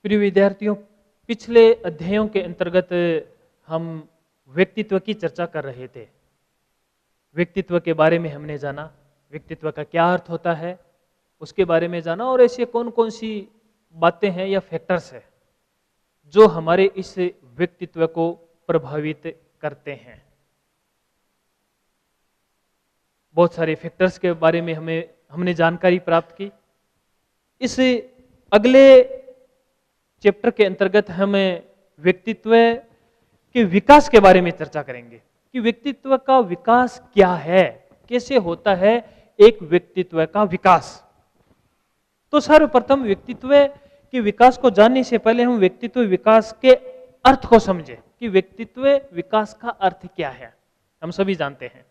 प्रिय विद्यार्थियों, पिछले अध्यायों के अंतर्गत हम व्यक्तित्व की चर्चा कर रहे थे। व्यक्तित्व के बारे में हमने जाना, व्यक्तित्व का क्या अर्थ होता है उसके बारे में जाना, और ऐसे कौन कौन सी बातें हैं या फैक्टर्स हैं जो हमारे इस व्यक्तित्व को प्रभावित करते हैं। बहुत सारे फैक्टर्स के बारे में हमने जानकारी प्राप्त की। इस अगले चैप्टर के अंतर्गत हम व्यक्तित्व के विकास के बारे में चर्चा करेंगे कि व्यक्तित्व का विकास क्या है, कैसे होता है एक व्यक्तित्व का विकास। तो सर्वप्रथम व्यक्तित्व के विकास को जानने से पहले हम व्यक्तित्व विकास के अर्थ को समझें कि व्यक्तित्व विकास का अर्थ क्या है। हम सभी जानते हैं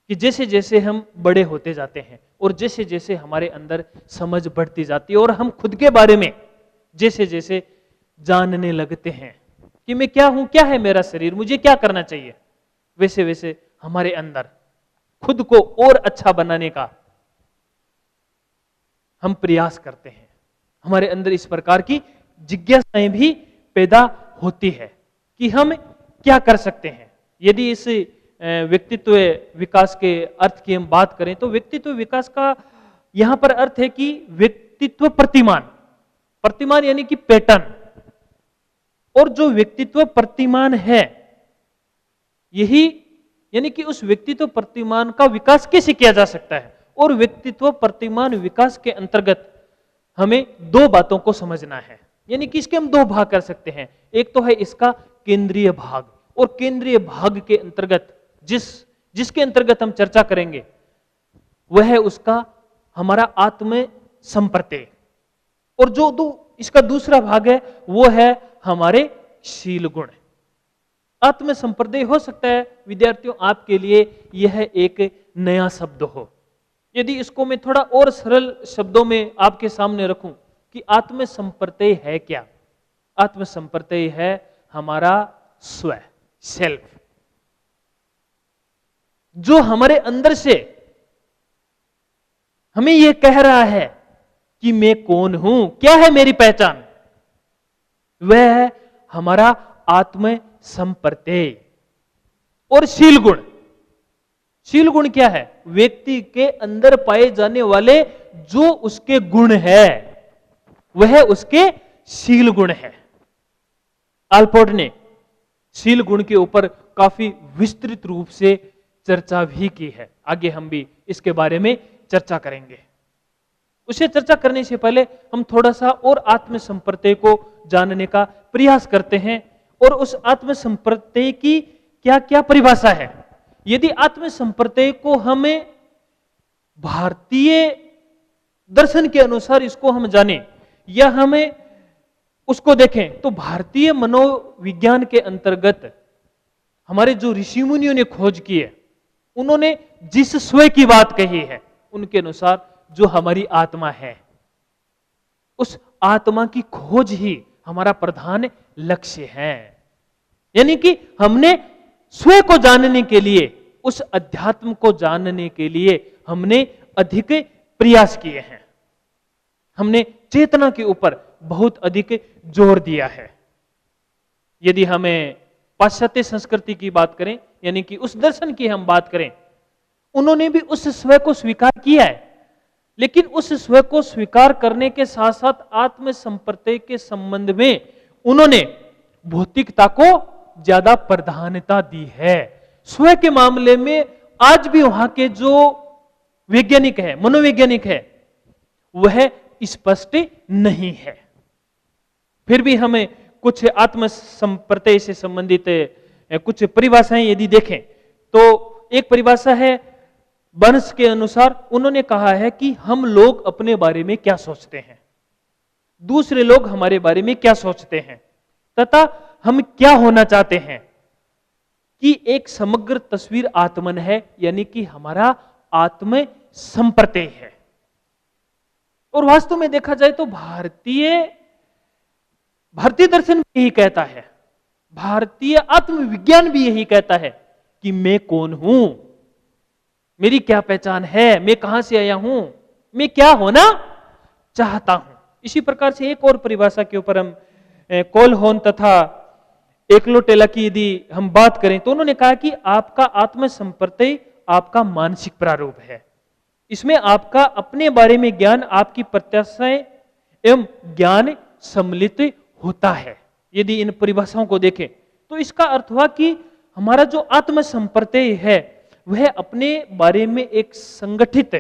कि जैसे जैसे हम बड़े होते जाते हैं और जैसे जैसे हमारे अंदर समझ बढ़ती जाती है और हम खुद के बारे में जैसे जैसे जानने लगते हैं कि मैं क्या हूं, क्या है मेरा शरीर, मुझे क्या करना चाहिए, वैसे वैसे हमारे अंदर खुद को और अच्छा बनाने का हम प्रयास करते हैं। हमारे अंदर इस प्रकार की जिज्ञासाएं भी पैदा होती है कि हम क्या कर सकते हैं। यदि इस व्यक्तित्व विकास के अर्थ की हम बात करें तो व्यक्तित्व विकास का यहां पर अर्थ है कि व्यक्तित्व प्रतिमान यानी कि पैटर्न, और जो व्यक्तित्व प्रतिमान है यही यानी कि उस व्यक्तित्व प्रतिमान का विकास कैसे किया जा सकता है। और व्यक्तित्व प्रतिमान विकास के अंतर्गत हमें दो बातों को समझना है, यानी कि इसके हम दो भाग कर सकते हैं। एक तो है इसका केंद्रीय भाग, और केंद्रीय भाग के अंतर्गत जिसके अंतर्गत हम चर्चा करेंगे वह है उसका हमारा आत्म संप्रत्यय, और जो इसका दूसरा भाग है वो है हमारे शील गुण। आत्म संप्रत्यय हो सकता है विद्यार्थियों आपके लिए यह एक नया शब्द हो। यदि इसको मैं थोड़ा और सरल शब्दों में आपके सामने रखूं कि आत्म संप्रत्यय है क्या। आत्म संप्रत्यय है हमारा स्व, सेल्फ, जो हमारे अंदर से हमें यह कह रहा है कि मैं कौन हूं, क्या है मेरी पहचान। वह है हमारा आत्म संप्रत्यय। और शील गुण, शील गुण क्या है? व्यक्ति के अंदर पाए जाने वाले जो उसके गुण है वह उसके शील गुण है। आल्पोर्ट ने शील गुण के ऊपर काफी विस्तृत रूप से चर्चा भी की है। आगे हम भी इसके बारे में चर्चा करेंगे। उसे चर्चा करने से पहले हम थोड़ा सा और आत्म संप्रत्यय को जानने का प्रयास करते हैं, और उस आत्म संप्रत्यय की क्या क्या परिभाषा है। यदि आत्म संप्रत्यय को हमें भारतीय दर्शन के अनुसार इसको हम जाने या हमें उसको देखें तो भारतीय मनोविज्ञान के अंतर्गत हमारे जो ऋषि मुनियों ने खोज की है उन्होंने जिस स्व की बात कही है उनके अनुसार जो हमारी आत्मा है उस आत्मा की खोज ही हमारा प्रधान लक्ष्य है। यानी कि हमने स्व को जानने के लिए, उस अध्यात्म को जानने के लिए हमने अधिक प्रयास किए हैं। हमने चेतना के ऊपर बहुत अधिक जोर दिया है। यदि हमें पाश्चात्य संस्कृति की बात करें, यानी कि उस दर्शन की हम बात करें, उन्होंने भी उस स्व को स्वीकार किया है, लेकिन उस स्व को स्वीकार करने के साथ साथ आत्म संप्रत्यय के संबंध में उन्होंने भौतिकता को ज्यादा प्राधान्यता दी है। स्व के मामले में आज भी वहां के जो वैज्ञानिक है, मनोवैज्ञानिक है, वह स्पष्ट नहीं है। फिर भी हमें कुछ आत्म संप्रत्यय से संबंधित कुछ परिभाषाएं यदि देखें तो एक परिभाषा है बर्न्स के अनुसार। उन्होंने कहा है कि हम लोग अपने बारे में क्या सोचते हैं, दूसरे लोग हमारे बारे में क्या सोचते हैं, तथा हम क्या होना चाहते हैं, कि एक समग्र तस्वीर आत्मन है, यानी कि हमारा आत्म संप्रत्यय है। और वास्तव में देखा जाए तो भारतीय दर्शन भी यही कहता है, भारतीय आत्मविज्ञान भी यही कहता है कि मैं कौन हूं, मेरी क्या पहचान है, मैं कहां से आया हूं, मैं क्या होना चाहता हूं। इसी प्रकार से एक और परिभाषा के ऊपर हम कोलहोन तथा एकलोटेला की यदि हम बात करें तो उन्होंने कहा कि आपका आत्म संप्रत्यय आपका मानसिक प्रारूप है। इसमें आपका अपने बारे में ज्ञान, आपकी प्रत्याशाएं एवं ज्ञान सम्मिलित होता है। यदि इन परिभाषाओं को देखें तो इसका अर्थ हुआ कि हमारा जो आत्म संप्रत्यय है वह अपने बारे में एक संगठित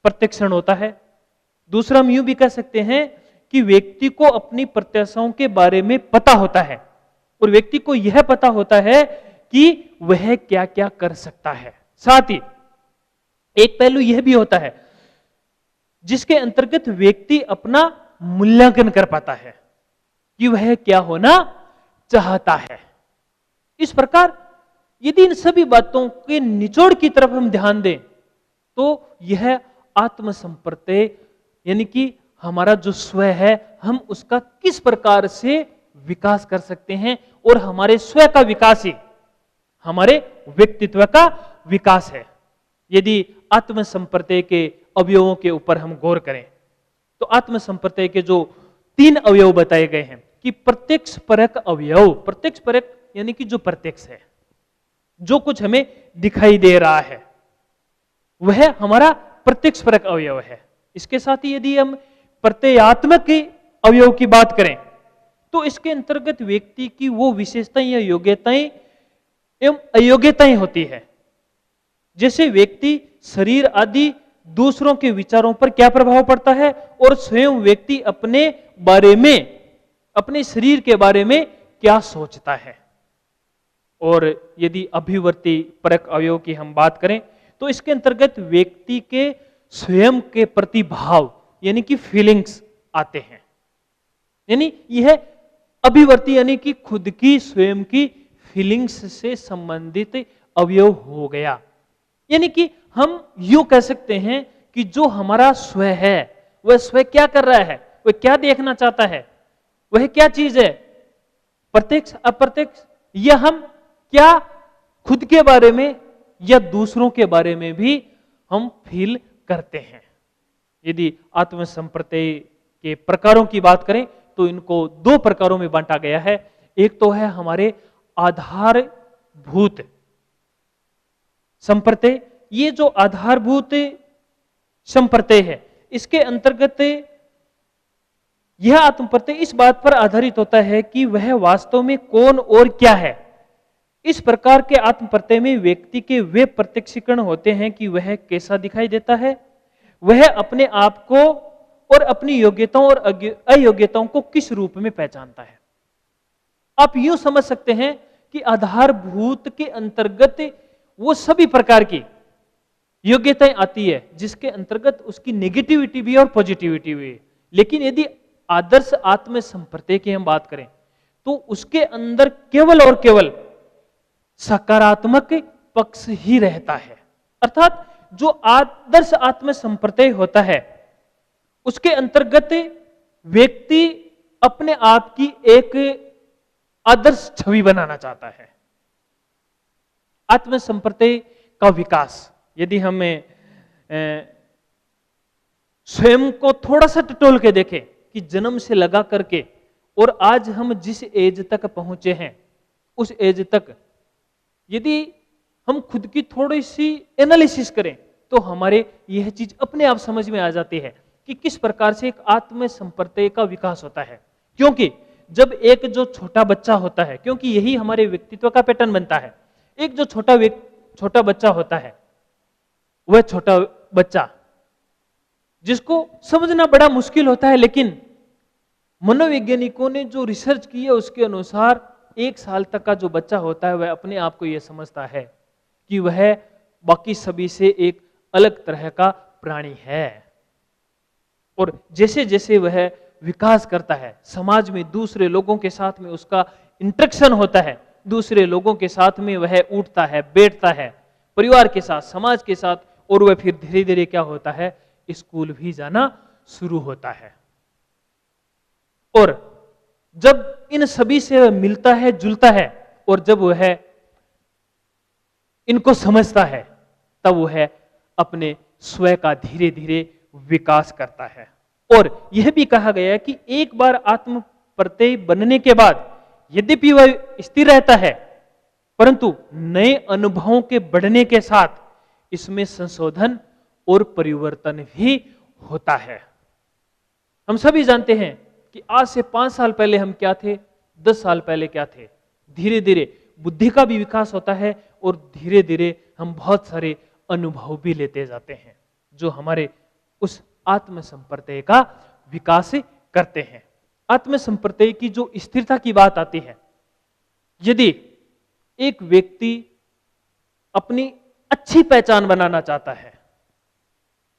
प्रत्यक्षण होता है। दूसरा हम यूं भी कह सकते हैं कि व्यक्ति को अपनी प्रत्याशाओं के बारे में पता होता है और व्यक्ति को यह पता होता है कि वह क्या क्या कर सकता है। साथ ही एक पहलू यह भी होता है जिसके अंतर्गत व्यक्ति अपना मूल्यांकन कर पाता है कि वह क्या होना चाहता है। इस प्रकार यदि इन सभी बातों के निचोड़ की तरफ हम ध्यान दें तो यह आत्म संप्रत्यय यानी कि हमारा जो स्व है हम उसका किस प्रकार से विकास कर सकते हैं और हमारे स्व का विकास ही हमारे व्यक्तित्व का विकास है। यदि आत्म संप्रत्यय के अवयवों के ऊपर हम गौर करें तो आत्म संप्रत्यय के जो 3 अवयव बताए गए हैं कि प्रत्यक्ष परक अवयव, प्रत्यक्ष परक यानी कि जो प्रत्यक्ष है, जो कुछ हमें दिखाई दे रहा है वह हमारा प्रत्यक्ष परक अवयव है। इसके साथ ही यदि हम प्रत्ययात्मक के अवयव की बात करें तो इसके अंतर्गत व्यक्ति की वो विशेषताएं या योग्यताएं एवं अयोग्यताएं होती है। जैसे व्यक्ति, शरीर आदि दूसरों के विचारों पर क्या प्रभाव पड़ता है और स्वयं व्यक्ति अपने बारे में, अपने शरीर के बारे में क्या सोचता है। और यदि अभिवर्ती परक अवयव की हम बात करें तो इसके अंतर्गत व्यक्ति के स्वयं के प्रति भाव यानी कि फीलिंग्स आते हैं। यानी यह अभिवर्ती यानी कि खुद की स्वयं की फीलिंग्स से संबंधित अवयव हो गया। यानी कि हम यूं कह सकते हैं कि जो हमारा स्व है वह स्व क्या कर रहा है, वह क्या देखना चाहता है, वह क्या चीज है, प्रत्यक्ष अप्रत्यक्ष, या हम क्या खुद के बारे में या दूसरों के बारे में भी हम फील करते हैं। यदि आत्म संप्रत्यय के प्रकारों की बात करें तो इनको 2 प्रकारों में बांटा गया है। एक तो है हमारे आधारभूत संप्रत्यय। ये जो आधारभूत संप्रत्यय है इसके अंतर्गत यह आत्म प्रत्यय इस बात पर आधारित होता है कि वह वास्तव में कौन और क्या है। इस प्रकार के आत्म प्रत्यय में व्यक्ति के वे प्रत्यक्षीकरण होते हैं कि वह कैसा दिखाई देता है, वह अपने आप को और अपनी योग्यताओं और अयोग्यताओं को किस रूप में पहचानता है। आप यूं समझ सकते हैं कि आधारभूत के अंतर्गत वो सभी प्रकार की योग्यताएं आती है जिसके अंतर्गत उसकी नेगेटिविटी भी और पॉजिटिविटी भी है। लेकिन यदि आदर्श आत्म संप्रत्यय की हम बात करें तो उसके अंदर केवल और केवल सकारात्मक पक्ष ही रहता है। अर्थात जो आदर्श आत्म संप्रत्यय होता है उसके अंतर्गत व्यक्ति अपने आप की एक आदर्श छवि बनाना चाहता है। आत्म संप्रत्यय का विकास यदि हमें स्वयं को थोड़ा सा टटोल के देखें कि जन्म से लगा करके और आज हम जिस एज तक पहुंचे हैं उस एज तक यदि हम खुद की थोड़ी सी एनालिसिस करें तो हमारे यह चीज अपने आप समझ में आ जाती है कि किस प्रकार से एक आत्म संप्रत्यय का विकास होता है। क्योंकि जब एक जो छोटा बच्चा होता है, क्योंकि यही हमारे व्यक्तित्व का पैटर्न बनता है, एक जो छोटा बच्चा होता है वह छोटा बच्चा जिसको समझना बड़ा मुश्किल होता है, लेकिन मनोवैज्ञानिकों ने जो रिसर्च की है उसके अनुसार 1 साल तक का जो बच्चा होता है वह अपने आप को यह समझता है कि वह बाकी सभी से एक अलग तरह का प्राणी है। और जैसे जैसे वह विकास करता है, समाज में दूसरे लोगों के साथ में उसका इंटरेक्शन होता है, दूसरे लोगों के साथ में वह उठता है, बैठता है, परिवार के साथ, समाज के साथ, और वह फिर धीरे धीरे क्या होता है, स्कूल भी जाना शुरू होता है। और जब इन सभी से वह मिलता है, जुलता है, और जब वह इनको समझता है तब वह अपने स्व का धीरे धीरे विकास करता है। और यह भी कहा गया है कि एक बार आत्म प्रत्यय बनने के बाद यद्यपि वह स्थिर रहता है, परंतु नए अनुभवों के बढ़ने के साथ इसमें संशोधन और परिवर्तन भी होता है। हम सभी जानते हैं कि आज से 5 साल पहले हम क्या थे, 10 साल पहले क्या थे। धीरे धीरे बुद्धि का भी विकास होता है और धीरे धीरे हम बहुत सारे अनुभव भी लेते जाते हैं जो हमारे उस आत्म संप्रत्यय का विकास करते हैं। आत्म संप्रत्यय की जो स्थिरता की बात आती है, यदि एक व्यक्ति अपनी अच्छी पहचान बनाना चाहता है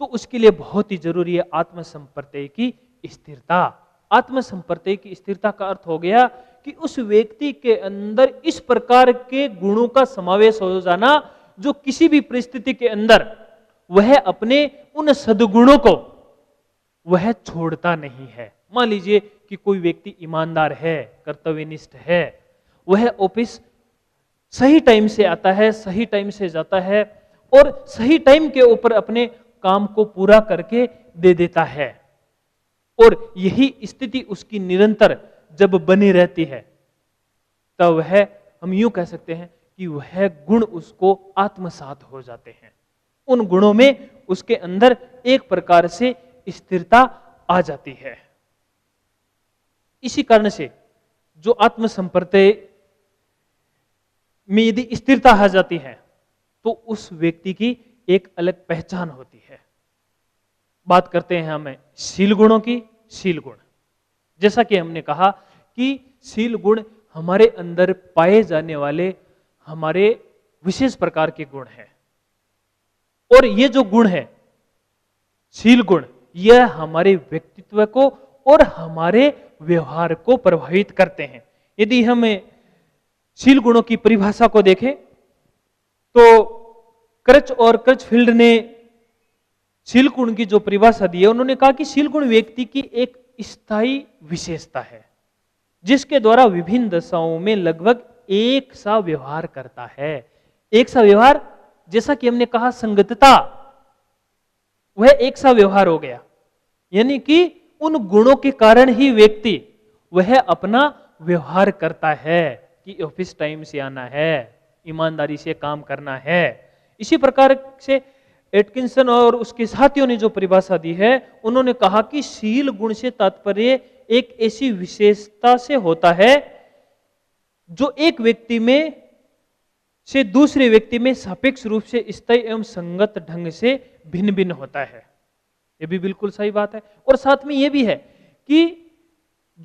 तो उसके लिए बहुत ही जरूरी है आत्म संप्रत्यय की स्थिरता। आत्म संप्रत्यय की स्थिरता का अर्थ हो गया कि उस व्यक्ति के अंदर इस प्रकार के गुणों का समावेश हो जाना जो किसी भी परिस्थिति के अंदर वह अपने उन सद्गुणों को वह छोड़ता नहीं है। मान लीजिए कि कोई व्यक्ति ईमानदार है, कर्तव्यनिष्ठ है, वह ऑफिस सही टाइम से आता है, सही टाइम से जाता है और सही टाइम के ऊपर अपने काम को पूरा करके दे देता है, और यही स्थिति उसकी निरंतर जब बनी रहती है तब वह, हम यूं कह सकते हैं कि वह गुण उसको आत्मसात हो जाते हैं। उन गुणों में उसके अंदर एक प्रकार से स्थिरता आ जाती है। इसी कारण से जो आत्म संप्रत्यय में यदि स्थिरता आ जाती है तो उस व्यक्ति की एक अलग पहचान होती है। बात करते हैं हमें शील गुणों की। शील गुण, जैसा कि हमने कहा कि शील गुण हमारे अंदर पाए जाने वाले हमारे विशेष प्रकार के गुण हैं, और ये जो गुण है शील गुण, यह हमारे व्यक्तित्व को और हमारे व्यवहार को प्रभावित करते हैं। यदि हम शील गुणों की परिभाषा को देखें तो क्रच और क्रचफील्ड ने शील गुण की जो परिभाषा दी है, उन्होंने कहा कि शील गुण व्यक्ति की एक स्थायी विशेषता है जिसके द्वारा विभिन्न दशाओं में लगभग एक सा व्यवहार करता है। एक सा व्यवहार, जैसा कि हमने कहा संगतता, वह एक सा व्यवहार हो गया, यानी कि उन गुणों के कारण ही व्यक्ति वह अपना व्यवहार करता है कि ऑफिस टाइम से आना है, ईमानदारी से काम करना है। इसी प्रकार से एटकिंसन और उसके साथियों ने जो परिभाषा दी है, उन्होंने कहा कि शील गुण से तात्पर्य एक ऐसी विशेषता से होता है जो एक व्यक्ति में से दूसरे व्यक्ति में सापेक्ष रूप से स्थायी एवं संगत ढंग से भिन्न भिन्न होता है। यह भी बिल्कुल सही बात है। और साथ में यह भी है कि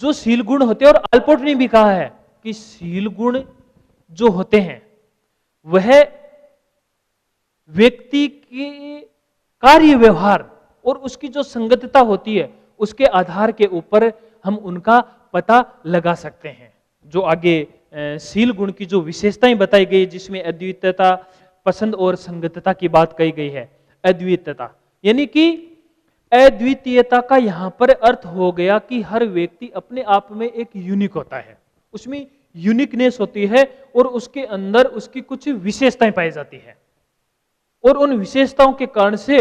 जो शील गुण होते हैं, और अल्पोर्ट ने भी कहा है कि शील गुण जो होते हैं वह व्यक्ति के कार्य व्यवहार और उसकी जो संगतता होती है उसके आधार के ऊपर हम उनका पता लगा सकते हैं। जो आगे शील गुण की जो विशेषताएं बताई गई, जिसमें अद्वितीयता, पसंद और संगतता की बात कही गई है। अद्वितीयता यानी कि अद्वितीयता का यहां पर अर्थ हो गया कि हर व्यक्ति अपने आप में एक यूनिक होता है, उसमें यूनिकनेस होती है और उसके अंदर उसकी कुछ विशेषताएं पाई जाती है, और उन विशेषताओं के कारण से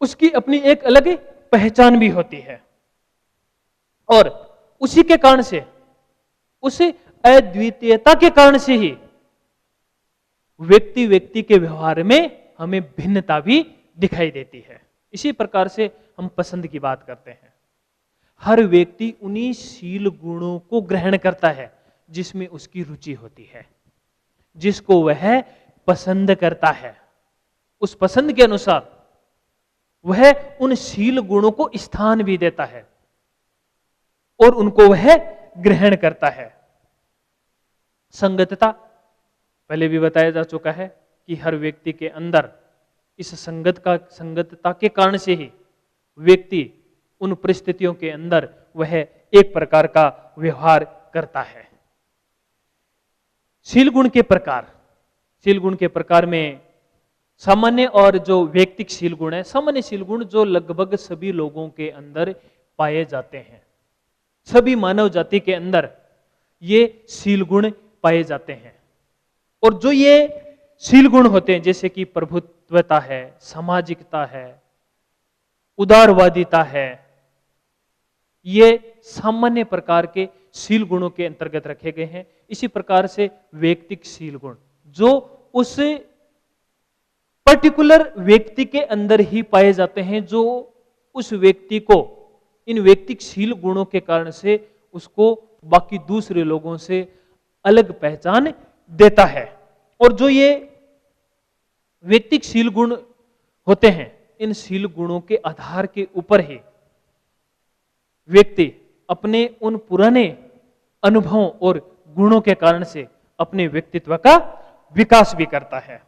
उसकी अपनी एक अलग पहचान भी होती है, और उसी के कारण से, उस अद्वितीयता के कारण से ही व्यक्ति व्यक्ति के व्यवहार में हमें भिन्नता भी दिखाई देती है। इसी प्रकार से हम पसंद की बात करते हैं। हर व्यक्ति उन्हीं शील गुणों को ग्रहण करता है जिसमें उसकी रुचि होती है, जिसको वह पसंद करता है। उस पसंद के अनुसार वह उन शील गुणों को स्थान भी देता है और उनको वह ग्रहण करता है। संगतता, पहले भी बताया जा चुका है कि हर व्यक्ति के अंदर इस संगतता के कारण से ही व्यक्ति उन परिस्थितियों के अंदर वह एक प्रकार का व्यवहार करता है। शील गुण के प्रकार, शील गुण के प्रकार में सामान्य और जो व्यक्तिक शील गुण है, सामान्य शील गुण जो लगभग सभी लोगों के अंदर पाए जाते हैं, सभी मानव जाति के अंदर ये शील गुण पाए जाते हैं। और जो ये शील गुण होते हैं, जैसे कि प्रभुत्वता है, सामाजिकता है, उदारवादिता है, ये सामान्य प्रकार के शील गुणों के अंतर्गत रखे गए हैं। इसी प्रकार से वैयक्तिक शील गुण जो उस पर्टिकुलर व्यक्ति के अंदर ही पाए जाते हैं, जो उस व्यक्ति को इन वैयक्तिक शील गुणों के कारण से उसको बाकी दूसरे लोगों से अलग पहचान देता है। और जो ये वैयक्तिक शील गुण होते हैं, इन शील गुणों के आधार के ऊपर ही व्यक्ति अपने उन पुराने अनुभवों और गुणों के कारण से अपने व्यक्तित्व का विकास भी करता है।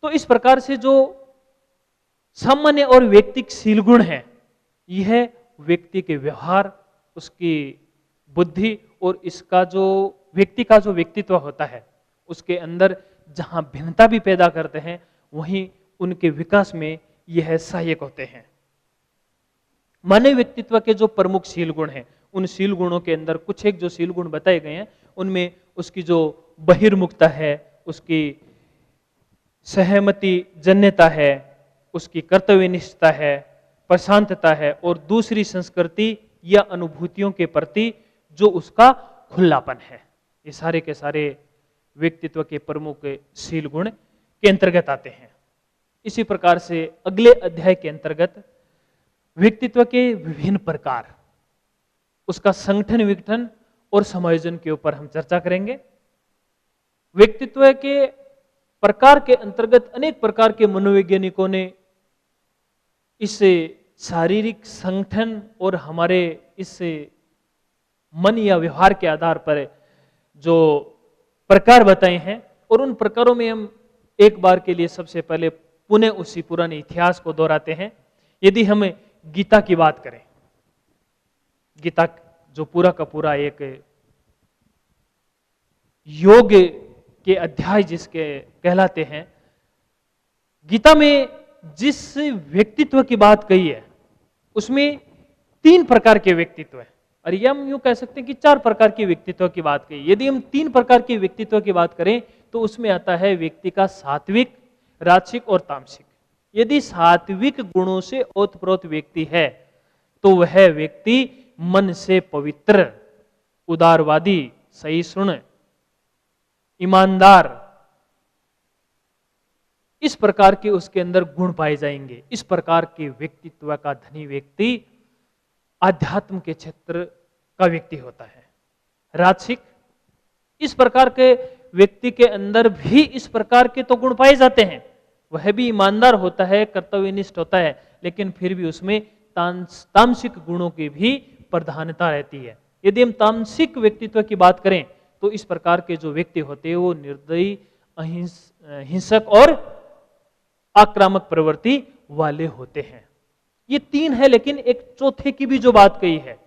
तो इस प्रकार से जो सामान्य और वैयक्तिक शील गुण है, यह व्यक्ति के व्यवहार, उसकी बुद्धि और इसका जो व्यक्ति का जो व्यक्तित्व होता है उसके अंदर जहां भिन्नता भी पैदा करते हैं, वहीं उनके विकास में यह सहायक होते हैं। मानव व्यक्तित्व के जो प्रमुख शील गुण हैं, उन शील गुणों के अंदर कुछ एक जो शील गुण बताए गए हैं, उनमें उसकी जो बहिर्मुखता है, उसकी सहमति जन्यता है, उसकी कर्तव्यनिष्ठता है, प्रशांतता है और दूसरी संस्कृति या अनुभूतियों के प्रति जो उसका खुलापन है। ये सारे के सारे व्यक्तित्व के प्रमुख शील गुण के अंतर्गत आते हैं। इसी प्रकार से अगले अध्याय के अंतर्गत व्यक्तित्व के विभिन्न प्रकार, उसका संगठन, विघटन और समायोजन के ऊपर हम चर्चा करेंगे। व्यक्तित्व के प्रकार के अंतर्गत अनेक प्रकार के मनोवैज्ञानिकों ने इस शारीरिक संगठन और हमारे इस मन या व्यवहार के आधार पर जो प्रकार बताए हैं, और उन प्रकारों में हम एक बार के लिए सबसे पहले पुनः उसी पुराने इतिहास को दोहराते हैं। यदि हम गीता की बात करें, गीता जो पूरा का पूरा एक योग के अध्याय जिसके कहलाते हैं, गीता में जिस व्यक्तित्व की बात कही है उसमें 3 प्रकार के व्यक्तित्व है, और ये हम यूं कह सकते हैं कि 4 प्रकार के व्यक्तित्व की बात कही। यदि हम 3 प्रकार के व्यक्तित्व की बात करें तो उसमें आता है व्यक्ति का सात्विक, राजसिक और तामसिक। यदि सात्विक गुणों से ओतप्रोत व्यक्ति है तो वह व्यक्ति मन से पवित्र, उदारवादी, सहिष्णु, ईमानदार, इस प्रकार के उसके अंदर गुण पाए जाएंगे। इस प्रकार के व्यक्तित्व का धनी व्यक्ति आध्यात्म के क्षेत्र का व्यक्ति होता है। राजसिक, इस प्रकार के व्यक्ति के अंदर भी इस प्रकार के तो गुण पाए जाते हैं, वह भी ईमानदार होता है, कर्तव्यनिष्ठ होता है, लेकिन फिर भी उसमें तामसिक गुणों की भी प्रधानता रहती है। यदि हम तामसिक व्यक्तित्व की बात करें तो इस प्रकार के जो व्यक्ति होते हैं वो निर्दयी, हिंसक और आक्रामक प्रवृत्ति वाले होते हैं। ये 3 है, लेकिन एक चौथे की भी जो बात कही है,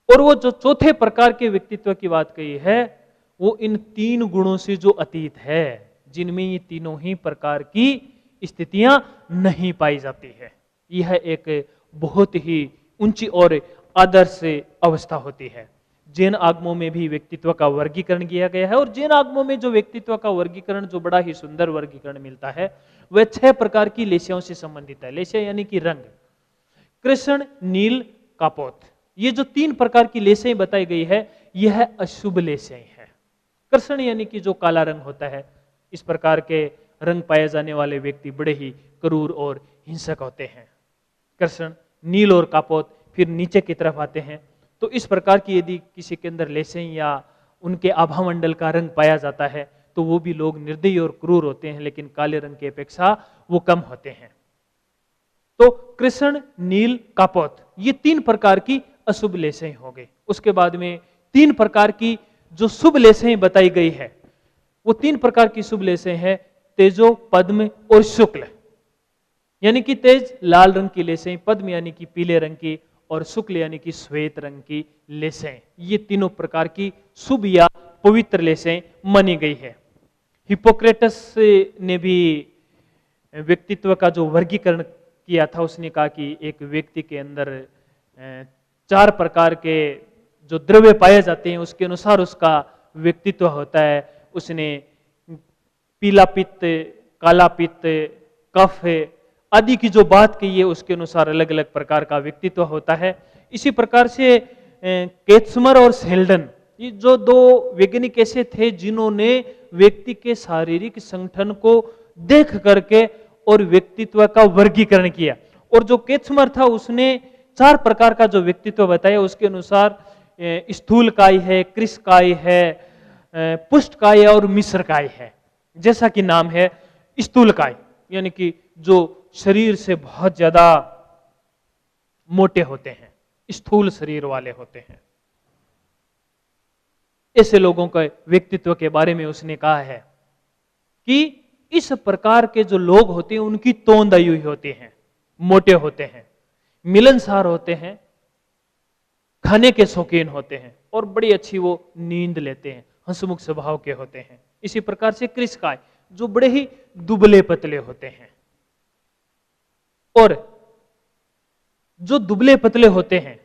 और वो जो चौथे प्रकार के व्यक्तित्व की बात कही है वो इन 3 गुणों से जो अतीत है, जिनमें ये तीनों ही प्रकार की स्थितियां नहीं पाई जाती है। यह एक बहुत ही ऊंची और आदर्श अवस्था होती है। जैन आगमों में भी व्यक्तित्व का वर्गीकरण किया गया है, और जैन आगमों में जो व्यक्तित्व का वर्गीकरण, जो बड़ा ही सुंदर वर्गीकरण मिलता है, वह 6 प्रकार की लेशों से संबंधित है। लेशा यानी कि रंग, कृष्ण, नील, कापोत, ये जो 3 प्रकार की लेशें बताई गई है, यह अशुभ लेशें हैं। कृष्ण यानी कि जो काला रंग होता है, इस प्रकार के रंग पाए जाने वाले व्यक्ति बड़े ही क्रूर और हिंसक होते हैं। कृष्ण, नील और कापोत फिर नीचे की तरफ आते हैं। तो इस प्रकार की यदि किसी के अंदर लेशें या उनके आभामंडल का रंग पाया जाता है तो वो भी लोग निर्दयी और क्रूर होते हैं, लेकिन काले रंग की अपेक्षा वो कम होते हैं। तो कृष्ण, नील, कापोत, ये 3 प्रकार की अशुभ लेशें हो गई। उसके बाद में 3 प्रकार की जो शुभ लेशें बताई गई है, वो 3 प्रकार की शुभ लेशें हैं, तेजो, पद्म और शुक्ल। यानी कि तेज लाल रंग की लेशें, पद्म यानी कि पीले रंग की, और शुक्ल यानी कि श्वेत रंग की लेशें। ये तीनों प्रकार की शुभ या पवित्र लेशें मानी गई है। हिप्पोक्रेटस ने भी व्यक्तित्व का जो वर्गीकरण किया था, उसने कहा कि एक व्यक्ति के अंदर 4 प्रकार के जो द्रव्य पाए जाते हैं उसके अनुसार उसका व्यक्तित्व होता है। उसने पीला पित्त, काला पित्त, कफ आदि की जो बात कही है उसके अनुसार अलग अलग प्रकार का व्यक्तित्व होता है। इसी प्रकार से केत्समर और सेल्डन, ये जो दो वैज्ञानिक ऐसे थे जिन्होंने व्यक्ति के शारीरिक संगठन को देख करके और व्यक्तित्व का वर्गीकरण किया। और जो केत्समर था उसने 4 प्रकार का जो व्यक्तित्व बताया, उसके अनुसार स्थूलकाय है, कृशकाय है, पुष्टकाय और मिश्रकाय है। जैसा कि नाम है, स्थूलकाय यानी कि जो शरीर से बहुत ज्यादा मोटे होते हैं, स्थूल शरीर वाले होते हैं, ऐसे लोगों के व्यक्तित्व के बारे में उसने कहा है कि इस प्रकार के जो लोग होते हैं उनकी तोंद आई हुई होती है, मोटे होते हैं, मिलनसार होते हैं, खाने के शौकीन होते हैं और बड़ी अच्छी वो नींद लेते हैं, हंसमुख स्वभाव के होते हैं। इसी प्रकार से कृशकाय जो बड़े ही दुबले पतले होते हैं, और जो दुबले पतले होते हैं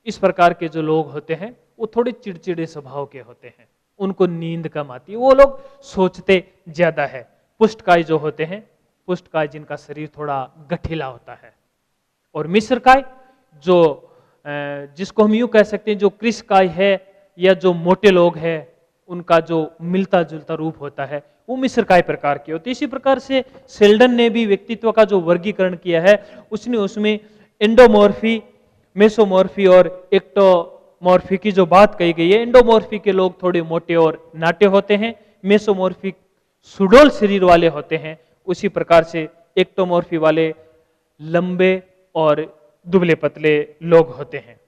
इस प्रकार के जो लोग होते हैं वो थोड़े चिड़चिड़े स्वभाव के होते हैं, उनको नींद कम आती है, वो लोग सोचते ज्यादा है। पुष्टकाय जो होते हैं, पुष्टकाय जिनका शरीर थोड़ा गठीला होता है, और मिश्रकाय जो जिसको हम यूं कह सकते हैं जो कृशकाय है या जो मोटे लोग हैं उनका जो मिलता जुलता रूप होता है वो मिश्रकाय प्रकार के होते हैं। इसी प्रकार से सेल्डन ने भी व्यक्तित्व का जो वर्गीकरण किया है उसने उसमें एंडोमॉर्फी, मेसोमॉर्फी और एक्टोमॉर्फी की जो बात कही गई है, एंडोमॉर्फी के लोग थोड़े मोटे और नाटे होते हैं, मेसोमॉर्फी सुडौल शरीर वाले होते हैं, उसी प्रकार से एक्टोमॉर्फी वाले लंबे और दुबले पतले लोग होते हैं।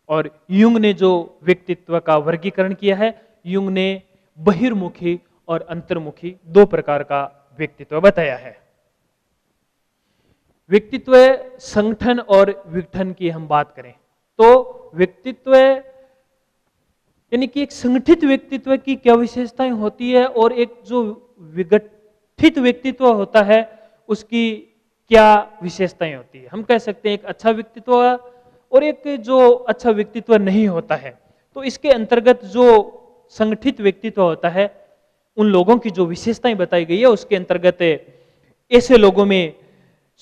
और युंग ने जो व्यक्तित्व का वर्गीकरण किया है, युंग ने बहिर्मुखी और अंतर्मुखी 2 प्रकार का व्यक्तित्व बताया है। व्यक्तित्व संगठन और विघटन की हम बात करें तो व्यक्तित्व यानी कि एक संगठित व्यक्तित्व की क्या विशेषताएं होती है और एक जो विघटित व्यक्तित्व होता है उसकी क्या विशेषताएं होती है। हम कह सकते हैं एक अच्छा व्यक्तित्व और एक जो अच्छा व्यक्तित्व नहीं होता है। तो इसके अंतर्गत जो संगठित व्यक्तित्व होता है उन लोगों की जो विशेषताएं बताई गई है उसके अंतर्गत ऐसे लोगों में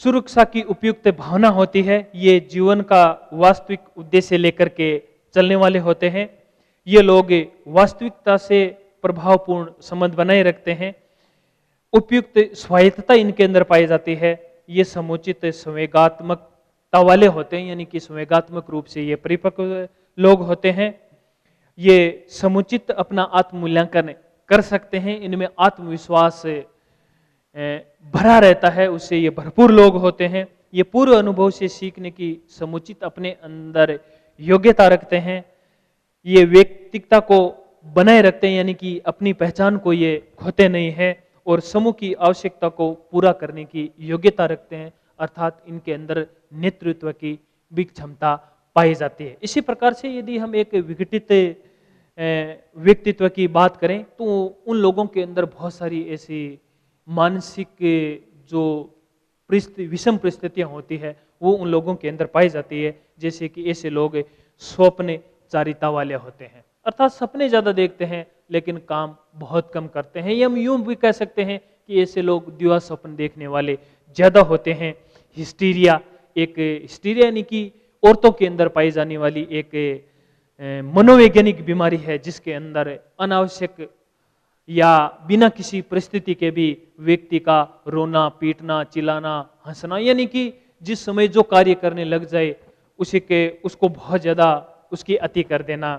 सुरक्षा की उपयुक्त भावना होती है, ये जीवन का वास्तविक उद्देश्य लेकर के चलने वाले होते हैं, ये लोग वास्तविकता से प्रभावपूर्ण संबंध बनाए रखते हैं, उपयुक्त स्वायत्तता इनके अंदर पाई जाती है, ये समुचित संवेगात्मकता वाले होते हैं यानी कि संवेगात्मक रूप से ये परिपक्व लोग होते हैं, ये समुचित अपना आत्ममूल्यांकन कर सकते हैं, इनमें आत्मविश्वास भरा रहता है, उससे ये भरपूर लोग होते हैं, ये पूर्व अनुभव से सीखने की समुचित अपने अंदर योग्यता रखते हैं, ये व्यक्तित्व को बनाए रखते हैं यानी कि अपनी पहचान को ये खोते नहीं है और समूह की आवश्यकता को पूरा करने की योग्यता रखते हैं, अर्थात इनके अंदर नेतृत्व की भी क्षमता पाई जाती है। इसी प्रकार से यदि हम एक विघटित व्यक्तित्व की बात करें तो उन लोगों के अंदर बहुत सारी ऐसी मानसिक जो विषम परिस्थितियां होती है वो उन लोगों के अंदर पाई जाती है, जैसे कि ऐसे लोग स्वप्नचारिता वाले होते हैं, अर्थात सपने ज्यादा देखते हैं लेकिन काम बहुत कम करते हैं, या हम यूं भी कह सकते हैं कि ऐसे लोग दिवा स्वप्न देखने वाले ज्यादा होते हैं। हिस्टीरिया, एक हिस्टीरिया यानी कि औरतों के अंदर पाई जाने वाली एक मनोवैज्ञानिक बीमारी है जिसके अंदर अनावश्यक या बिना किसी परिस्थिति के भी व्यक्ति का रोना, पीटना, चिल्लाना, हंसना, यानी कि जिस समय जो कार्य करने लग जाए उसको बहुत ज्यादा उसकी अति कर देना,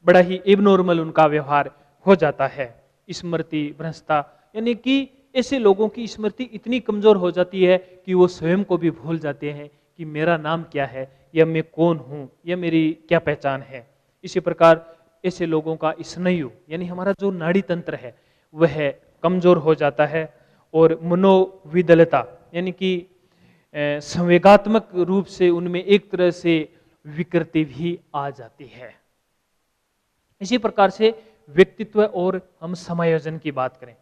बड़ा ही एबनॉर्मल उनका व्यवहार हो जाता है। स्मृति भ्रष्टता यानी कि ऐसे लोगों की स्मृति इतनी कमजोर हो जाती है कि वो स्वयं को भी भूल जाते हैं कि मेरा नाम क्या है या मैं कौन हूं या मेरी क्या पहचान है। इसी प्रकार ऐसे लोगों का स्नायु यानी हमारा जो नाड़ी तंत्र है वह कमजोर हो जाता है, और मनोविदलता यानी कि संवेगात्मक रूप से उनमें एक तरह से विकृति भी आ जाती है। इसी प्रकार से व्यक्तित्व और हम समायोजन की बात करें,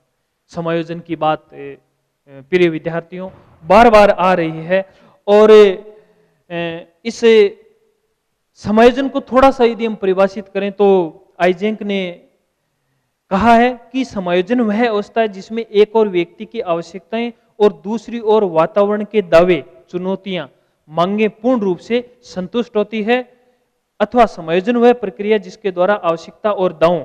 समायोजन की बात प्रिय विद्यार्थियों बार बार आ रही है, और इस समायोजन को थोड़ा सा यदि हम परिभाषित करें तो आइजेंक ने कहा है कि समायोजन वह अवस्था है जिसमें एक और व्यक्ति की आवश्यकताएं और दूसरी ओर वातावरण के दावे, चुनौतियां, मांगे पूर्ण रूप से संतुष्ट होती है, अथवा समायोजन वह प्रक्रिया जिसके द्वारा आवश्यकता और दावों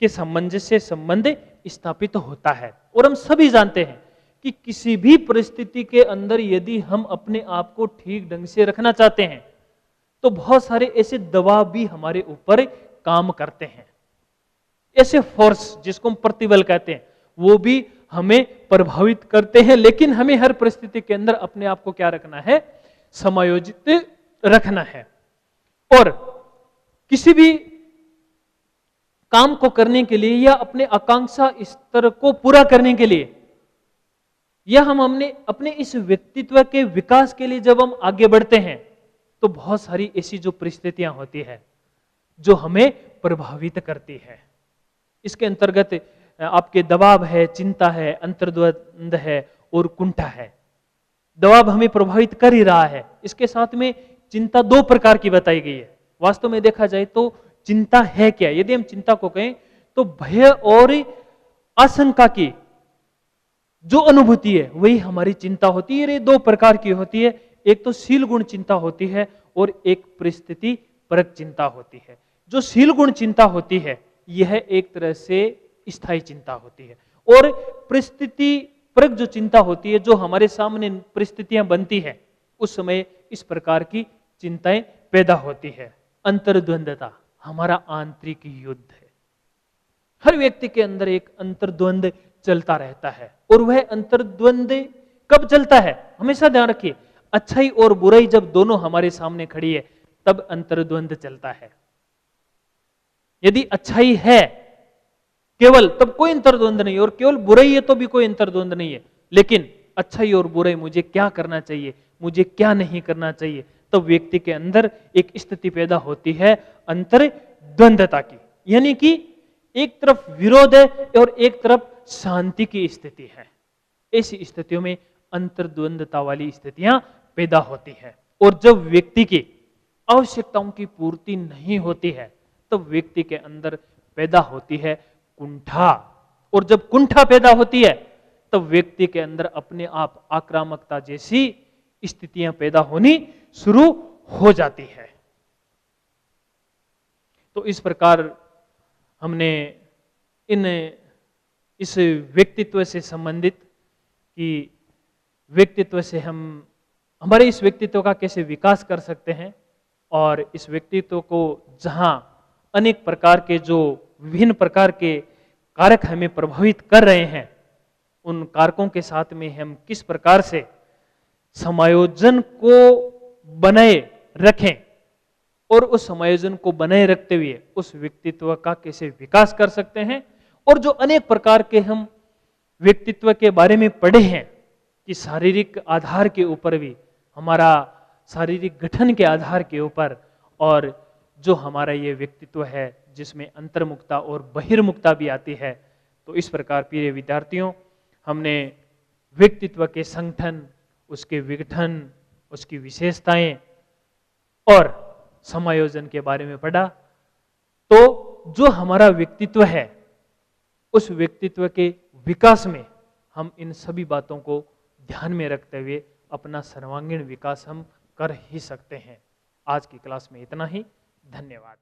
के सामंजस्य से संबंध स्थापित होता है। और हम सभी जानते हैं कि किसी भी परिस्थिति के अंदर यदि हम अपने आप को ठीक ढंग से रखना चाहते हैं तो बहुत सारे ऐसे दबाव भी हमारे ऊपर काम करते हैं। ऐसे फोर्स जिसको हम प्रतिबल कहते हैं वो भी हमें प्रभावित करते हैं, लेकिन हमें हर परिस्थिति के अंदर अपने आप को क्या रखना है, समायोजित रखना है। और किसी भी काम को करने के लिए या अपने आकांक्षा स्तर को पूरा करने के लिए या हम अपने इस व्यक्तित्व के विकास के लिए जब हम आगे बढ़ते हैं तो बहुत सारी ऐसी जो परिस्थितियां होती है जो हमें प्रभावित करती है। इसके अंतर्गत आपके दबाव है, चिंता है, अंतर्द्वंद है और कुंठा है। दबाव हमें प्रभावित कर ही रहा है। इसके साथ में चिंता दो प्रकार की बताई गई है। वास्तव में देखा जाए तो चिंता है क्या? यदि हम चिंता को कहें तो भय और आशंका की जो अनुभूति है वही हमारी चिंता होती है। ये दो प्रकार की होती है, एक तो शील गुण चिंता होती है और एक परिस्थिति परक चिंता होती है। जो शील गुण चिंता होती है यह एक तरह से स्थायी चिंता होती है, और परिस्थिति परक जो चिंता होती है, जो हमारे सामने परिस्थितियां बनती है उस समय इस प्रकार की चिंताएं पैदा होती है। अंतर्द्वंदता हमारा आंतरिक युद्ध है। हर व्यक्ति के अंदर एक अंतर्द्वंद चलता रहता है, और वह अंतर्द्वंद कब चलता है? हमेशा ध्यान रखिए, अच्छाई और बुराई जब दोनों हमारे सामने खड़ी है तब अंतर्द्वंद चलता है। यदि अच्छाई है केवल तब कोई अंतर्द्वंद नहीं, और केवल बुराई है तो भी कोई अंतर्द्वंद नहीं है। लेकिन अच्छाई और बुराई, मुझे क्या करना चाहिए, मुझे क्या नहीं करना चाहिए, तब व्यक्ति के अंदर एक स्थिति पैदा होती है अंतर्द्वंदता की। यानी कि एक तरफ विरोध है और एक तरफ शांति की स्थिति है। ऐसी स्थितियों में अंतर्द्वंदता वाली स्थितियां पैदा होती है। और जब व्यक्ति की आवश्यकताओं की पूर्ति नहीं होती है तब व्यक्ति के अंदर पैदा होती है कुंठा, और जब कुंठा पैदा होती है तब व्यक्ति के अंदर अपने आप आक्रामकता जैसी स्थितियां पैदा होनी शुरू हो जाती है। तो इस प्रकार हमने इस व्यक्तित्व से संबंधित कि व्यक्तित्व से हम हमारे इस व्यक्तित्व का कैसे विकास कर सकते हैं, और इस व्यक्तित्व को जहां अनेक प्रकार के जो विभिन्न प्रकार के कारक हमें प्रभावित कर रहे हैं, उन कारकों के साथ में हम किस प्रकार से समायोजन को बनाए रखें और उस समायोजन को बनाए रखते हुए उस व्यक्तित्व का कैसे विकास कर सकते हैं। और जो अनेक प्रकार के हम व्यक्तित्व के बारे में पढ़े हैं कि शारीरिक आधार के ऊपर भी, हमारा शारीरिक गठन के आधार के ऊपर, और जो हमारा ये व्यक्तित्व है जिसमें अंतर्मुखता और बहिर्मुखता भी आती है। तो इस प्रकार प्रिय विद्यार्थियों, हमने व्यक्तित्व के संगठन, उसके विघटन, उसकी विशेषताएं और समायोजन के बारे में पढ़ा। तो जो हमारा व्यक्तित्व है उस व्यक्तित्व के विकास में हम इन सभी बातों को ध्यान में रखते हुए अपना सर्वांगीण विकास हम कर ही सकते हैं। आज की क्लास में इतना ही। धन्यवाद।